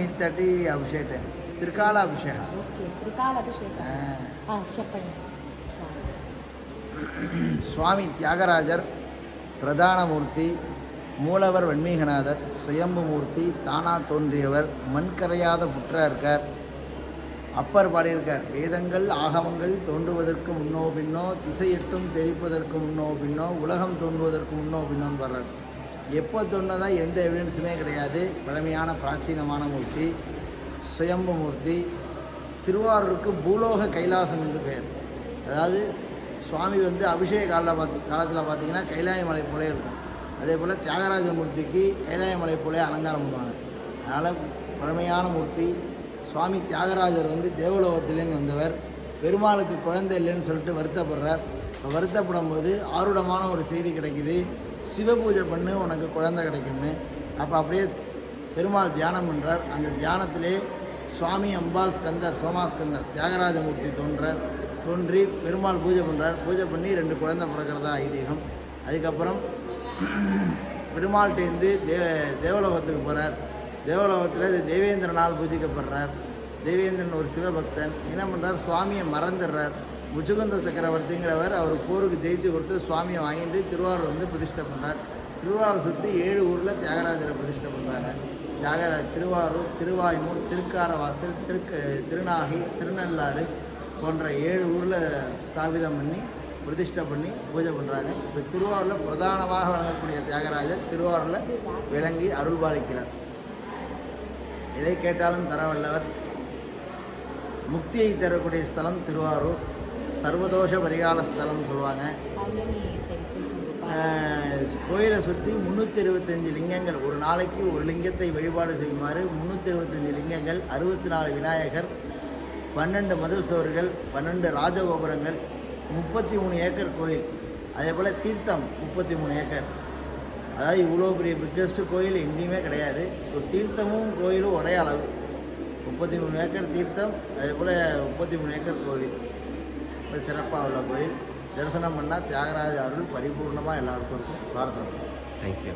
8:30 అభిషేకం త్రికాల అభిషేకం. ఓకే, త్రికాల అభిషేకం చెప్పండి. சுவாமி தியாகராஜர் பிரதானமூர்த்தி, மூலவர் வன்மீகநாதர், சுயம்புமூர்த்தி, தானா தோன்றியவர், மண்கரையாத புற்றா இருக்கார். அப்பர் பாடியிருக்கார், வேதங்கள் ஆகமங்கள் தோன்றுவதற்கு முன்னோ பின்னோ, திசையெட்டும் தெரிப்பதற்கு முன்னோ பின்னோ, உலகம் தோன்றுவதற்கு முன்னோ பின்னோன்னு பாடுறார். எப்போ தோன்றதா எந்த எவிடன்ஸுமே கிடையாது. பழமையான பிராச்சீனமான மூர்த்தி, சுயம்புமூர்த்தி. திருவாரூருக்கு பூலோக கைலாசம் என்று பெயர். அதாவது சுவாமி அபிஷேக காலத்தில் பார்த்திங்கன்னா கைலாய மலை போலே இருக்கும். அதே போல் தியாகராஜ மூர்த்திக்கு கைலாய மலை போலே அலங்காரம் பண்ணுவாங்க. அதனால் பழமையான மூர்த்தி. சுவாமி தியாகராஜர் தேவலோகத்திலேருந்து வந்தவர். பெருமாளுக்கு குழந்தை இல்லைன்னு சொல்லிட்டு வருத்தப்படுறார். வருத்தப்படும் போது ஆருடமான ஒரு செய்தி கிடைக்கிது, சிவ பூஜை பண்ணு உனக்கு குழந்தை கிடைக்கும்னு. அப்போ அப்படியே பெருமாள் தியானம் பண்ணுறார். அந்த தியானத்திலே சுவாமி அம்பாள் ஸ்கந்தர் சோமாஸ்கந்தர் தியாகராஜமூர்த்தி தோன்றி பெருமாள் பூஜை பண்ணுறார். பூஜை பண்ணி 2 குழந்தை பிறக்கிறதா ஐதீகம். அதுக்கப்புறம் பெருமாள்கிட்டேருந்து தேவலோகத்துக்கு போகிறார். தேவலோகத்தில் தேவேந்திரனால் பூஜிக்கப்படுறார். தேவேந்திரன் ஒரு சிவபக்தன். என்ன பண்ணுறார், சுவாமியை மறந்துடுறார். முச்சுகுந்த சக்கரவர்த்திங்கிறவர் அவர் போருக்கு ஜெயிச்சு கொடுத்து சுவாமியை வாங்கிட்டு திருவாரூர் பிரதிஷ்டை பண்ணுறார். திருவாரூர் சுற்றி 7 ஊரில் தியாகராஜரை பிரதிஷ்டை பண்ணுறாங்க. திருவாரூர், திருவாய்மூர், திருக்காரவாசல், திருநாகை, திருநள்ளாறு போன்ற 7 ஊரில் ஸ்தாபிதம் பண்ணி பிரதிஷ்டை பண்ணி பூஜை பண்ணுறாங்க. இப்போ திருவாரூரில் பிரதானமாக வழங்கக்கூடிய தியாகராஜர் திருவாரூரில் விளங்கி அருள்பாலிக்கிறார். எதை கேட்டாலும் தரவல்லவர். முக்தியை தரக்கூடிய ஸ்தலம் திருவாரூர். சர்வதோஷ பரிகால ஸ்தலம் சொல்லுவாங்க. கோயிலை சுற்றி 325 லிங்கங்கள், ஒரு நாளைக்கு ஒரு லிங்கத்தை வழிபாடு செய்யுமாறு 325 லிங்கங்கள், 64 விநாயகர், 12 மதில் சுவர்கள், 12 ராஜகோபுரங்கள், 33 ஏக்கர் கோயில். அதே போல் தீர்த்தம் 33 ஏக்கர். அதாவது இவ்வளோ பெரிய பிக்கஸ்ட் கோயில் எங்கேயுமே கிடையாது. ஒரு தீர்த்தமும் கோயிலும் ஒரே அளவு. 33 ஏக்கர் தீர்த்தம், அதே போல் 33 ஏக்கர் கோயில். இப்போ சிறப்பாக உள்ள கோயில். தரிசனம் பண்ணால் தியாகராஜ அருள் பரிபூர்ணமாக எல்லாருக்கும் இருக்கும். பிரார்த்தனை. தேங்க்யூ.